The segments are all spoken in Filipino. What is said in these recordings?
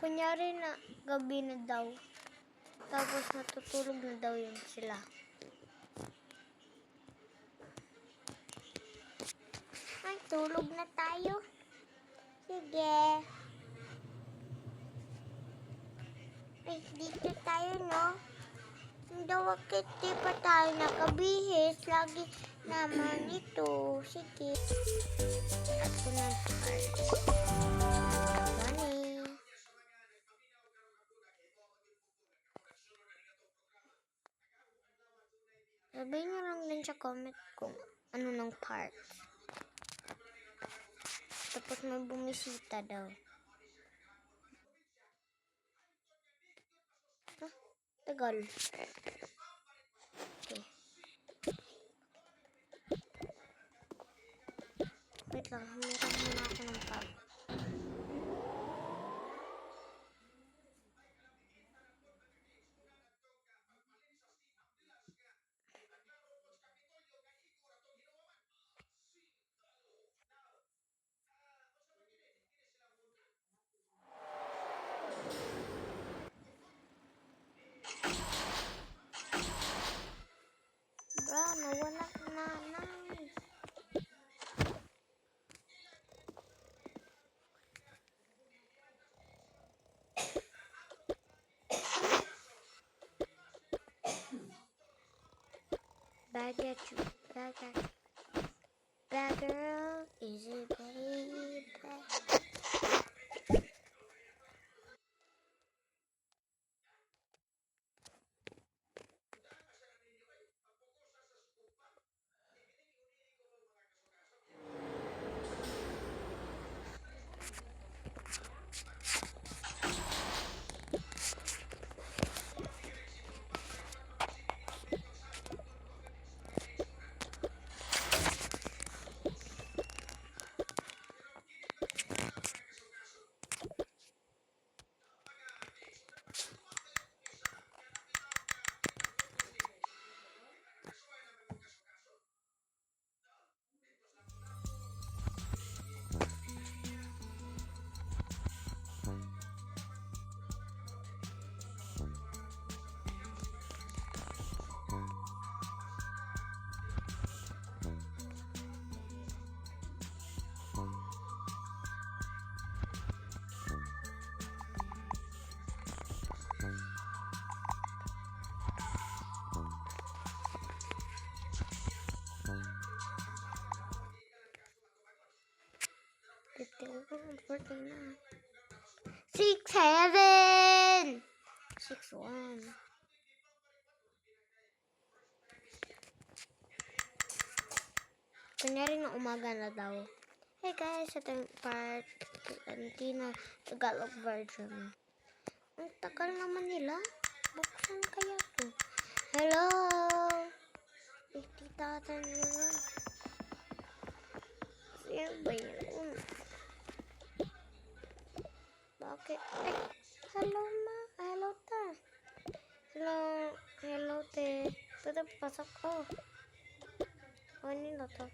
Kunyari na gabi na daw. Tapos natutulog na daw yun sila. Ay, tulog na tayo. Sige. Ay, dito tayo, no? Hindi, bakit di pa tayo nakabihis? Lagi naman ito. Sige. Ako na Bunny. Sabihin nyo lang din sa comment kung ano ng part. Tapos may bumisita daw. Tagal. Okay. Wait lang, humiram muna ako ng pub. Bro, nawala ka na nanay. Bad girl, is it baby? Six, 7, 6, 1. Kunyari na umaga na daw. Hey guys, ito yung part Antino Tagalog version. Ang tagal naman nila. Buksan kaya to. Hello! Ititatan nyo na. Sino ba yun? Bakit? Ay, hello ma. Hello ta. Hello. Hello te. Pwede pasok ko. Ano nila to?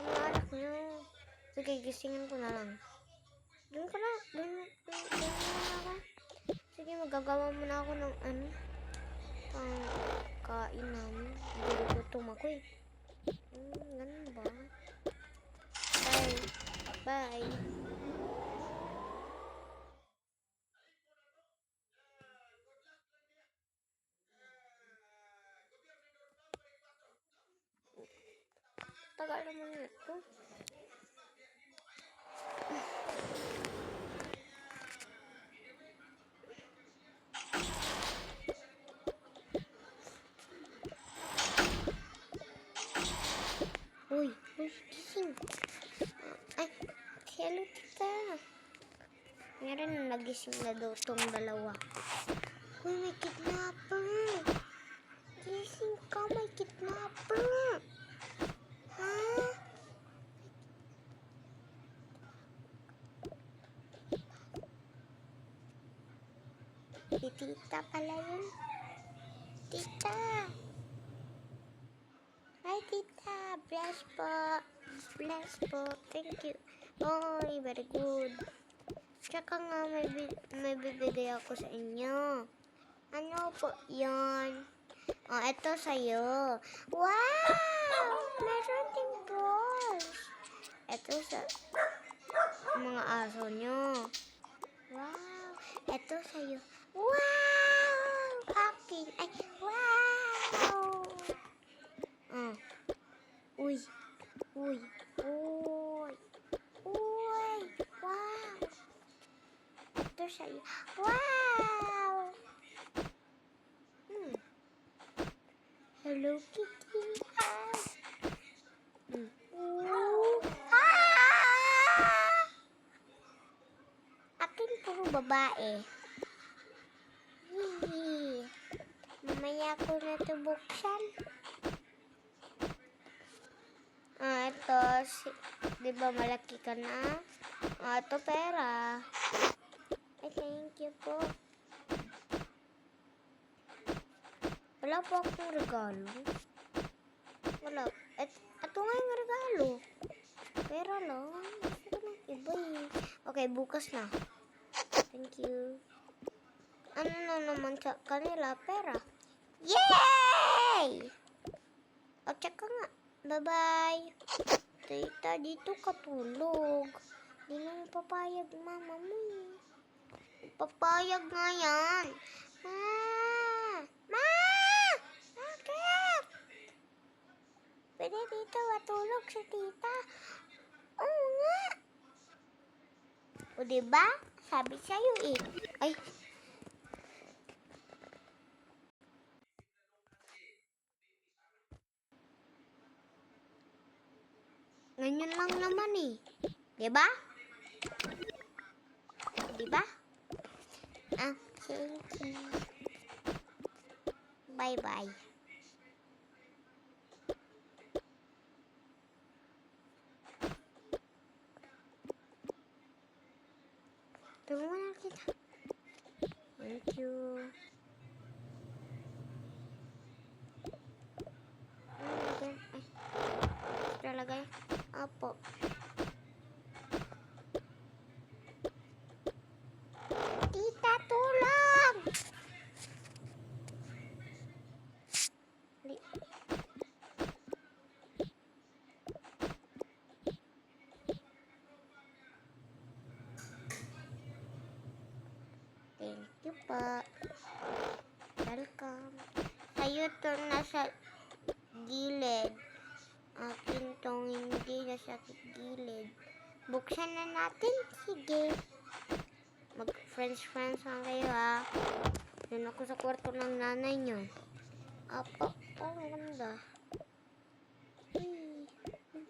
Ano anak nyo? Sige, gisingin ko na lang. Doon ka na. Doon na ako. Sige, magagawa muna ako ng ano. Pang kain namin. Hindi gutom ako eh. Ganun ba? Bye. Bye. Tagal naman ito. Uy, gising. Ay, hello tita. Meron na nagising na daw itong dalawa. Uy, may kidnapper. Gising ka, may kidnapper. Ha? Si tita pala yun. Tita. Hi, tita. Bless po. Bless po. Thank you. Oh, very good. Tsaka nga may bibigay ako sa inyo. Ano po yun? Oh, ito sa'yo. Wow! Meron ding balls. Ito sa mga aso nyo. Wow! Ito sa'yo. Wow! Akin. Ay, wow! Oh. Uy. Uy. Uy. Uy. Wow! Ito sa'yo. Wow! Hello, Kitty. Akin puro babae. Hihi. Mamaya ko na ito buksan. Ito. Di ba malaki ka na? Ito pera. Ay, thank you po. Wala po akong regalo. Wala. Ito nga yung regalo. Pera lang. Gusto ko ng iba eh. Okay, bukas na. Thank you. Ano na naman sa kanila? Pera. Yay! O, tsaka nga. Bye-bye. Tita, dito katulog. Di naman papayag mama mo eh. Papayag nga yan. Ma! Bakit? Pwede dito matulog si tita. Oo nga. O diba? Sabi sa'yo eh. Ay. Ganyan lang naman eh. Diba? Diba? Okay. Bye-bye. Tunggu na kita. Thank you. Sudah lagay. Apo. Tita, tulong! Thank you po. Welcome. Sa'yo to nasa gilid. Akin tong hindi nasa gilid. Buksan na natin. Sige. Mag-friends lang kayo ha. Doon ako sa kwarto ng nanay nyo. Apa. Oh, ganda.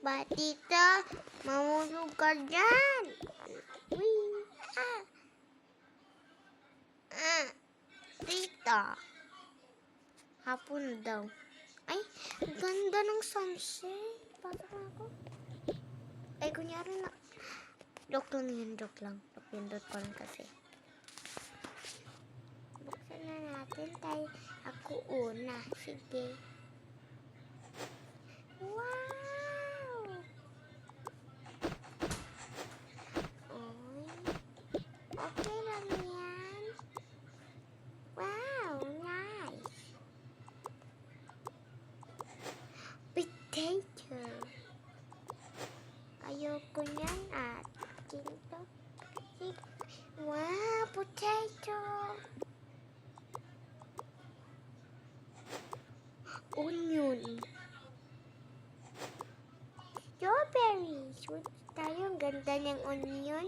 Ba, tita? Mahulog ka dyan. Uy. Tita. Hapon daw. Ay, ganda ng sunset. Pasok na ako. Ay, kunyari na. Joke lang yun, joke lang. Napindot ko lang kasi. Buksan na natin tayo. Ako una. Sige. Wow! Oy. Okay lang yan. Wow, nice. Potato. Ayoko niyan at ginto. Wow, potato. Onion. Strawberries. Huwag tayo. Ang ganda ng onion.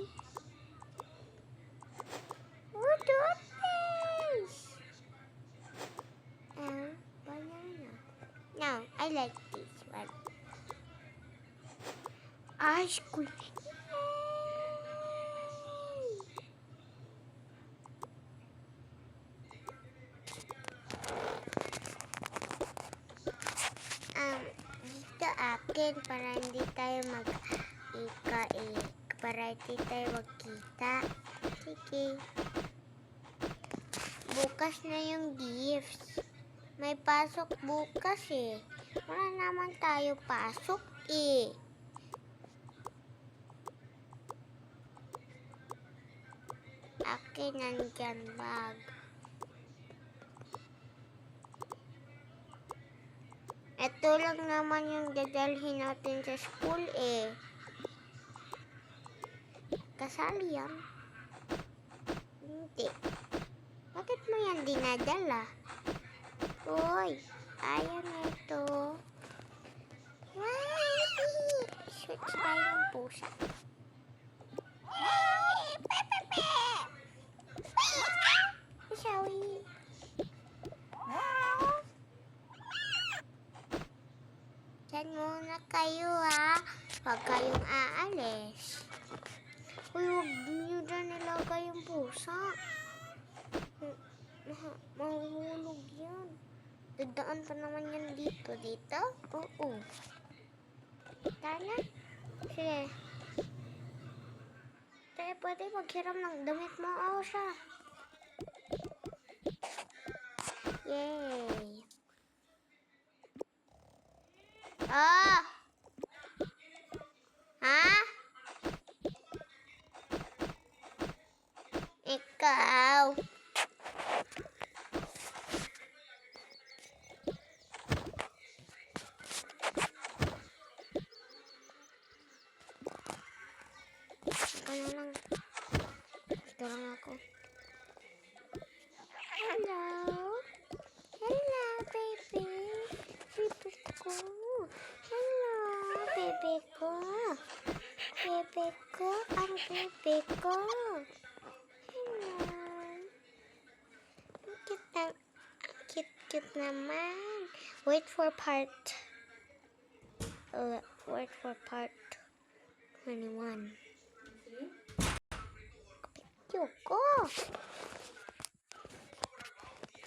Oh, toothpaste. Banana. No, I like this one. Ice cream. Dito akin para hindi tayo para hindi tayo magkita. Sige. Bukas na yung gifts. May pasok bukas eh. Wala naman tayo pasok eh. Akin nandyan bag. Ito lang naman yung dadalhin natin sa school eh. Kasali yan? Hindi. Bakit mo yan dinadala? Uy, ayan ito. Switch tayo ng pusa. Sorry. Diyan muna kayo ha. Huwag kayong aalis. Uy, huwag niyo dyan nilagay yung pusa. Mahulog yan. Dadaan pa naman yan dito. Dito? Oo. Tara. Sige. Tayo pwede maghiram ng damit mo. Oo siya. Yay. Ah! Ha? Ikaw. Ano lang. Dito lang ako. Hello. Hello, baby. Baby ko. Hello, baby ko. Baby ko. Ang baby ko. Hello. Ang cute na. Ang cute naman. Wait for part. Wait for part 21. Cute ko.